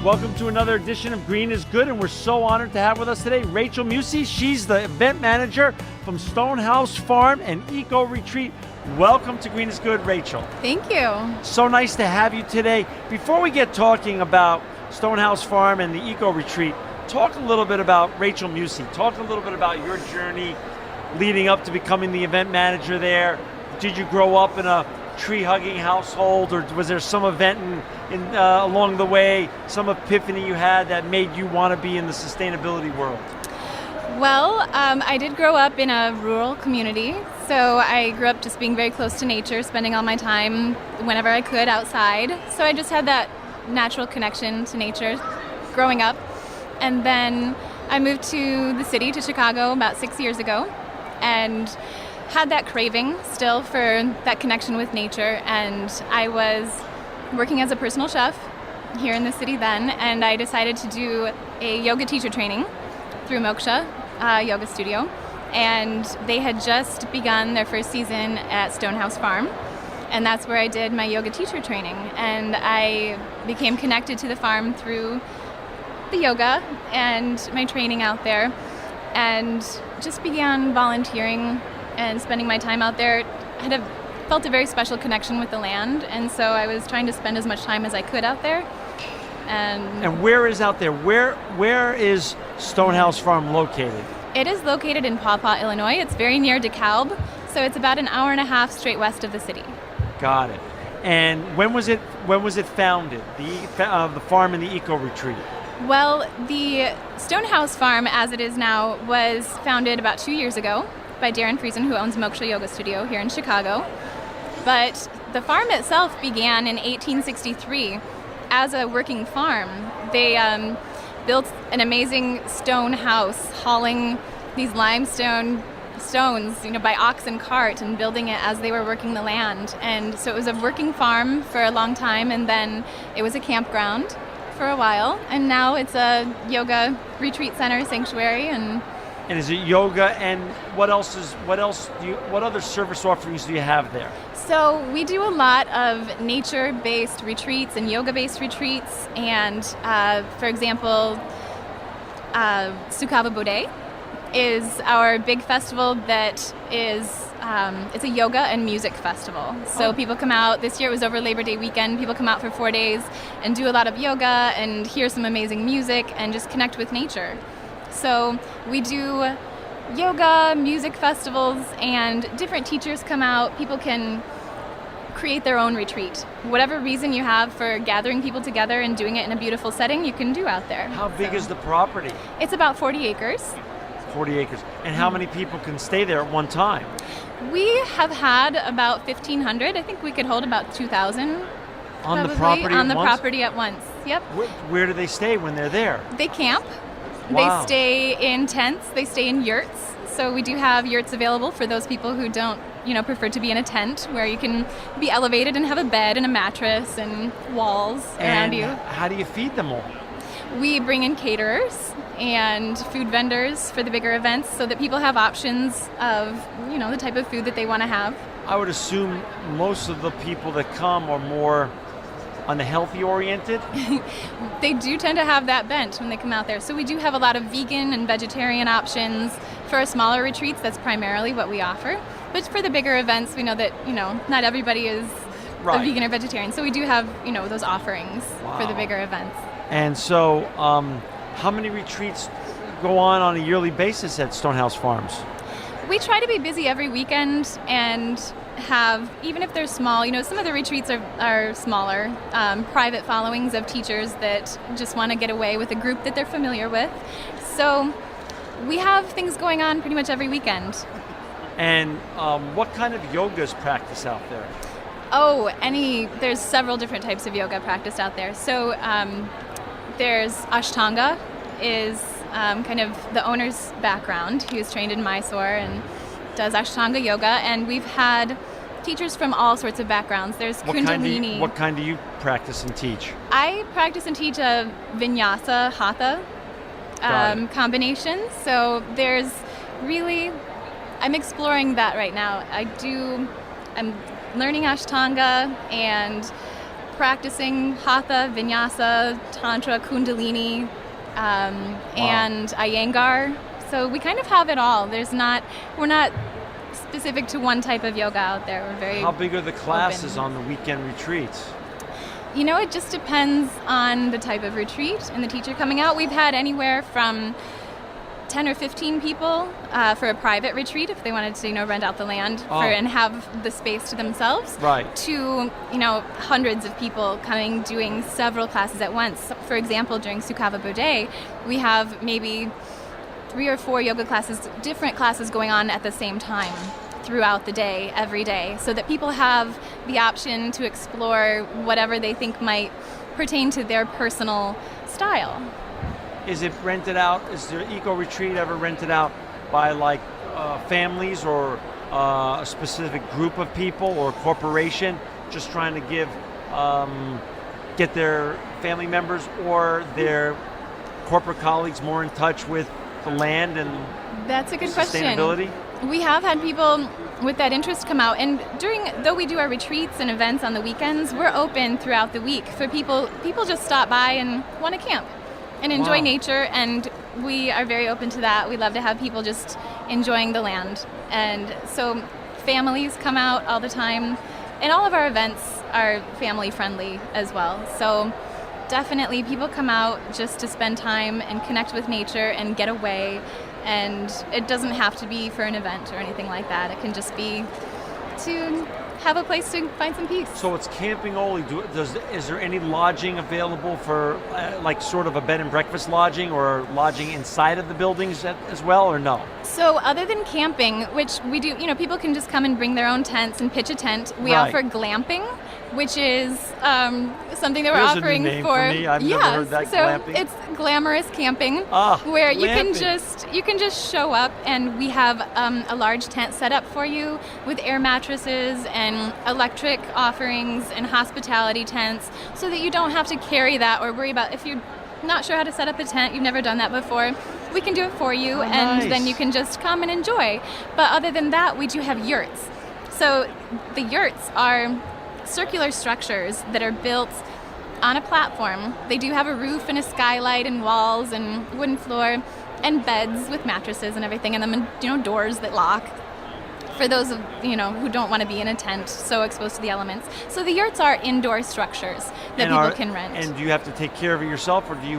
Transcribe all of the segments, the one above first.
Welcome to another edition of Green is Good, and we're so honored to have with us today Rachel Meeuwse. She's the event manager from Stonehouse Farm and Eco Retreat. Welcome to Green is Good, Rachel. Thank you. So nice to have you today. Before we get talking about Stonehouse Farm and the Eco Retreat, talk a little bit about Rachel Meeuwse. Talk a little bit about your journey leading up to becoming the event manager there. Did you grow up in a tree-hugging household, or was there some event along the way, some epiphany you had that made you want to be in the sustainability world? Well, I did grow up in a rural community, so I grew up just being very close to nature, spending all my time whenever I could outside. So I just had that natural connection to nature growing up. And then I moved to the city, to Chicago, about 6 years ago, and had that craving still for that connection with nature. And I was working as a personal chef here in the city then, and I decided to do a yoga teacher training through Meeuwse yoga studio. And they had just begun their first season at Stonehouse Farm, and that's where I did my yoga teacher training. And I became connected to the farm through the yoga and my training out there, and just began volunteering and spending my time out there. I felt a very special connection with the land, and so I was trying to spend as much time as I could out there. And where is out there? Where is Stonehouse Farm located? It is located in Paw Paw, Illinois. It's very near DeKalb, so it's about an hour and a half straight west of the city. Got it. And when was it founded? The farm and the Eco Retreat. Well, the Stonehouse Farm, as it is now, was founded about 2 years ago by Darren Friesen, who owns Meeuwse Yoga Studio here in Chicago. But the farm itself began in 1863 as a working farm. They built an amazing stone house, hauling these limestone stones, by ox and cart, and building it as they were working the land. And so it was a working farm for a long time, and then it was a campground for a while, and now it's a yoga retreat center, sanctuary. And is it yoga, and what other service offerings do you have there? So we do a lot of nature-based retreats and yoga-based retreats, and for example, Sukava Bodhe is our big festival that is it's a yoga and music festival. So people come out. This year it was over Labor Day weekend. People come out for 4 days and do a lot of yoga and hear some amazing music and just connect with nature. So we do yoga, music festivals, and different teachers come out. People can create their own retreat. Whatever reason you have for gathering people together and doing it in a beautiful setting, you can do out there. How big is the property? It's about 40 acres. 40 acres. And how many people can stay there at one time? We have had about 1,500. I think we could hold about 2,000. On the property on at the once? property at once. Yep. Where do they stay when they're there? They camp. Wow. They stay in tents. They stay in yurts. So we do have yurts available for those people who don't, prefer to be in a tent, where you can be elevated and have a bed and a mattress and walls around you. How do you feed them all? We bring in caterers and food vendors for the bigger events, so that people have options of, the type of food that they want to have. I would assume most of the people that come are more on the healthy oriented. They do tend to have that bent when they come out there. So we do have a lot of vegan and vegetarian options. For our smaller retreats, that's primarily what we offer. But for the bigger events, we know that, not everybody is a vegan or vegetarian. So we do have, those offerings for the bigger events. And so how many retreats go on a yearly basis at Stonehouse Farms? We try to be busy every weekend and have, even if they're small, some of the retreats are smaller, private followings of teachers that just want to get away with a group that they're familiar with. So we have things going on pretty much every weekend. And what kind of yoga is practiced out there? There's several different types of yoga practiced out there. So there's Ashtanga, is kind of the owner's background. He was trained in Mysore and does Ashtanga yoga, and we've had teachers from all sorts of backgrounds. There's Kundalini. What kind do you practice and teach? I practice and teach a Vinyasa Hatha combination. So there's really, I'm exploring that right now. I'm learning Ashtanga and practicing Hatha, Vinyasa, Tantra, Kundalini, and Iyengar. So we kind of have it all. We're not specific to one type of yoga out there. We're very How big are the classes open. on the weekend retreats? It just depends on the type of retreat and the teacher coming out. We've had anywhere from 10 or 15 people for a private retreat if they wanted to, rent out the land and have the space to themselves. Right. To, hundreds of people coming, doing several classes at once. For example, during Sukava Bodhi, we have maybe 3 or 4 yoga classes, different classes going on at the same time throughout the day, every day, so that people have the option to explore whatever they think might pertain to their personal style. Is it rented out? Is the Eco Retreat ever rented out by families or a specific group of people or corporation just trying to get their family members or their corporate colleagues more in touch with the land and That's a good sustainability? question. We have had people with that interest come out, and though we do our retreats and events on the weekends, we're open throughout the week for people just stop by and want to camp and enjoy nature, and we are very open to that. We love to have people just enjoying the land. And so families come out all the time, and all of our events are family friendly as well. So definitely people come out just to spend time and connect with nature and get away. And it doesn't have to be for an event or anything like that. It can just be to have a place to find some peace. So it's camping only. Is there any lodging available for sort of a bed and breakfast lodging or lodging inside of the buildings as well, or no? So other than camping, which we do, people can just come and bring their own tents and pitch a tent. We offer glamping, which is something that we're There's offering a new name for me. I've never heard that, so glamping. It's glamorous camping, glamping. where you can just show up, and we have a large tent set up for you with air mattresses and electric offerings and hospitality tents, so that you don't have to carry that or worry about if you're not sure how to set up a tent, you've never done that before, we can do it for you, and then you can just come and enjoy. But other than that, we do have yurts. So the yurts are circular structures that are built on a platform. They do have a roof and a skylight and walls and wooden floor and beds with mattresses and everything in them, and doors that lock for those of who don't want to be in a tent so exposed to the elements. So the yurts are indoor structures that people can rent. And do you have to take care of it yourself, or do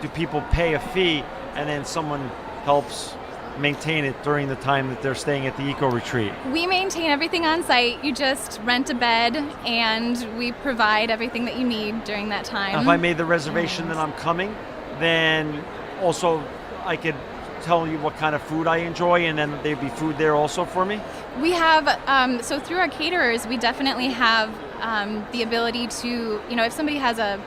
people pay a fee and then someone helps maintain it during the time that they're staying at the Eco Retreat? We maintain everything on site. You just rent a bed, and we provide everything that you need during that time. Now, if I made the reservation that I'm coming, then also I could tell you what kind of food I enjoy, and then there'd be food there also for me? We have, so through our caterers, we definitely have the ability to, if somebody has a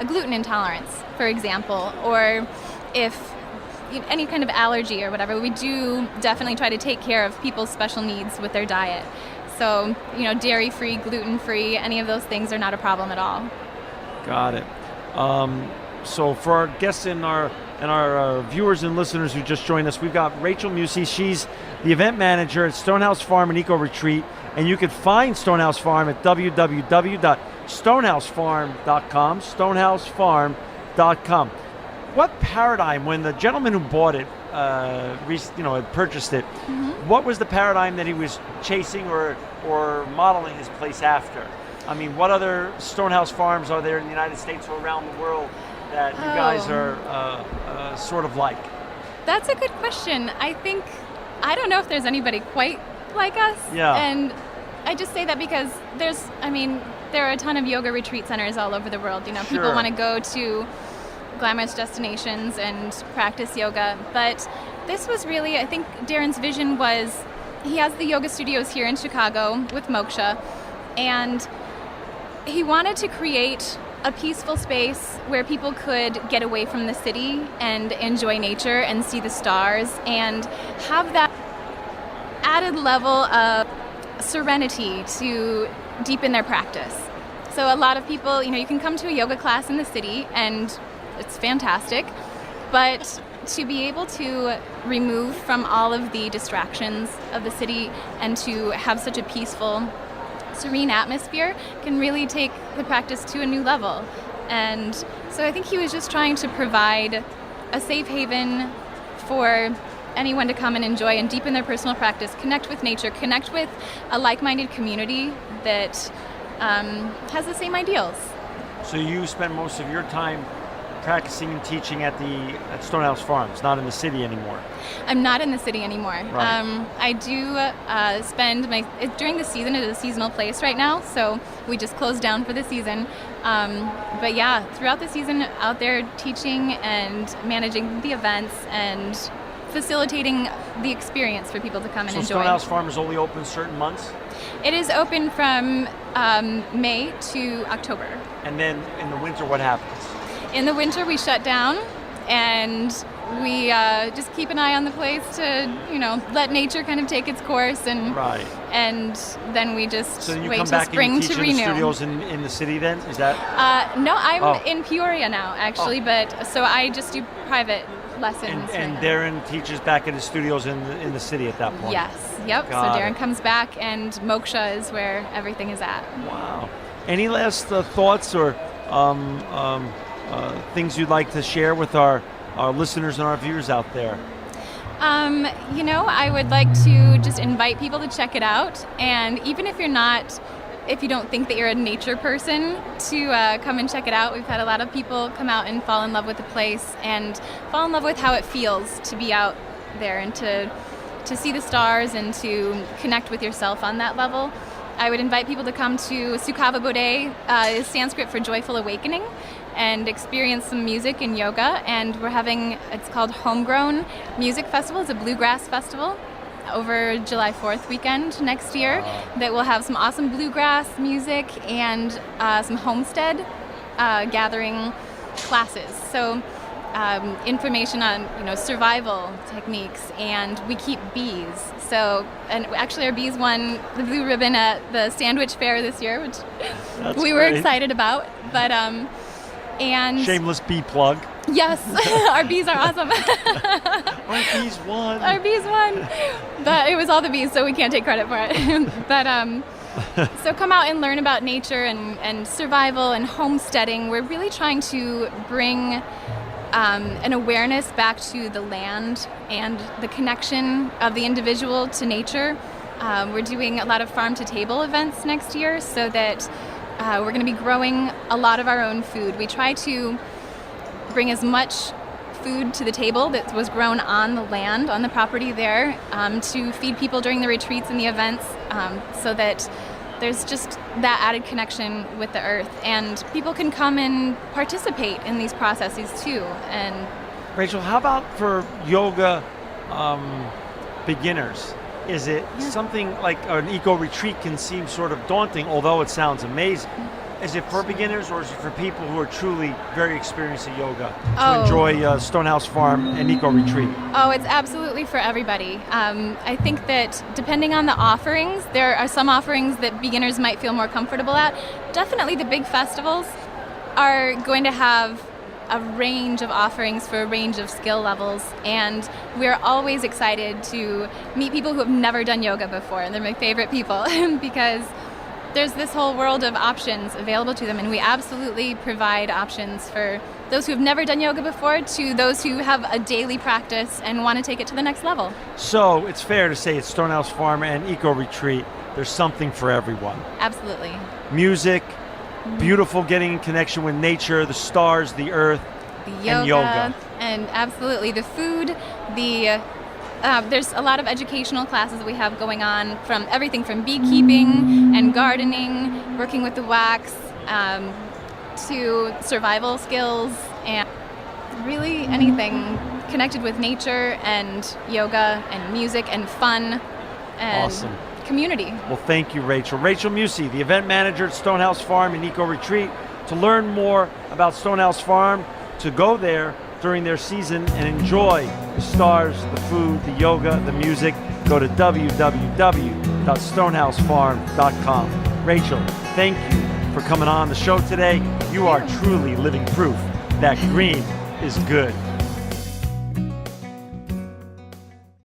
gluten intolerance, for example, or if any kind of allergy or whatever, we do definitely try to take care of people's special needs with their diet. So, dairy-free, gluten-free, any of those things are not a problem at all. Got it. So for our guests and our viewers and listeners who just joined us, we've got Rachel Meeuwse. She's the event manager at Stonehouse Farm and Eco Retreat, and you can find Stonehouse Farm at www.stonehousefarm.com, stonehousefarm.com. What paradigm, when the gentleman who bought it, had purchased it, what was the paradigm that he was chasing or modeling his place after? I mean, what other Stonehouse Farms are there in the United States or around the world that you guys are sort of like? That's a good question. I don't know if there's anybody quite like us. Yeah. And I just say that because there are a ton of yoga retreat centers all over the world. People want to go to glamorous destinations and practice yoga. But this was really, I think Darren's vision was, he has the yoga studios here in Chicago with Moksha, and he wanted to create a peaceful space where people could get away from the city and enjoy nature and see the stars and have that added level of serenity to deepen their practice. So a lot of people, you can come to a yoga class in the city and it's fantastic, but to be able to remove from all of the distractions of the city and to have such a peaceful serene atmosphere can really take the practice to a new level. And so I think he was just trying to provide a safe haven for anyone to come and enjoy and deepen their personal practice, connect with nature, connect with a like-minded community that has the same ideals. So you spend most of your time practicing and teaching at Stonehouse Farm. It's not in the city anymore. I'm not in the city anymore. Right. I do spend during the season. It is a seasonal place right now, so we just closed down for the season. But yeah, throughout the season, out there teaching and managing the events and facilitating the experience for people to come and enjoy. So Stonehouse Farm is only open certain months? It is open from May to October. And then in the winter, what happens? In the winter, we shut down, and we just keep an eye on the place to, let nature kind of take its course, and right. And then we just so you wait come till back spring and you to teach renew. in the studios in the city then? Is that? No, I'm Oh. in Peoria now, actually, but so I just do private lessons. And right now. Darren teaches back in the studios in the city at that point? Yes, yep. Got So Darren it. comes back, and Moksha is where everything is at. Wow. Any last thoughts or things you'd like to share with our listeners and our viewers out there? I would like to just invite people to check it out, and even if you don't think that you're a nature person, to come and check it out. We've had a lot of people come out and fall in love with the place and fall in love with how it feels to be out there and to see the stars and to connect with yourself on that level. I would invite people to come to Sukhava Bodhe, is Sanskrit for joyful awakening, and experience some music and yoga. And we're having, it's called Homegrown Music Festival. It's a bluegrass festival over July 4th weekend next year that will have some awesome bluegrass music and some homestead gathering classes. So information on survival techniques, and we keep bees. So, and actually our bees won the blue ribbon at the Sandwich Fair this year, which That's we were great. excited about. But and Shameless bee plug. yes, our bees are awesome. Our bees won. Our bees won, but it was all the bees, so we can't take credit for it. But so come out and learn about nature and survival and homesteading. We're really trying to bring an awareness back to the land and the connection of the individual to nature. We're doing a lot of farm-to-table events next year, so that we're going to be growing a lot of our own food. We try to bring as much food to the table that was grown on the land, on the property there, to feed people during the retreats and the events, so that there's just that added connection with the earth, and people can come and participate in these processes too. And Rachel, how about for yoga beginners? Is it something like an eco retreat can seem sort of daunting, although it sounds amazing? Is it for beginners, or is it for people who are truly very experienced at yoga to enjoy Stonehouse Farm and eco retreat? Oh, it's absolutely for everybody. I think that depending on the offerings, there are some offerings that beginners might feel more comfortable at. Definitely the big festivals are going to have a range of offerings for a range of skill levels, and we're always excited to meet people who have never done yoga before, and they're my favorite people because there's this whole world of options available to them, and we absolutely provide options for those who have never done yoga before to those who have a daily practice and want to take it to the next level. So it's fair to say it's Stonehouse Farm and eco retreat. There's something for everyone. Absolutely. Music, beautiful, getting in connection with nature, the stars, the earth, The and yoga. And absolutely the food, there's a lot of educational classes that we have going on, from everything from beekeeping and gardening, working with the wax, to survival skills, and really anything connected with nature and yoga and music and fun and Awesome. community. Well, thank you, Rachel. Rachel Meeuwse, the event manager at Stonehouse Farm and Eco Retreat. To learn more about Stonehouse Farm, to go there during their season and enjoy the stars, the food, the yoga, the music, go to www.stonehousefarm.com. Rachel, thank you for coming on the show today. You are truly living proof that green is good.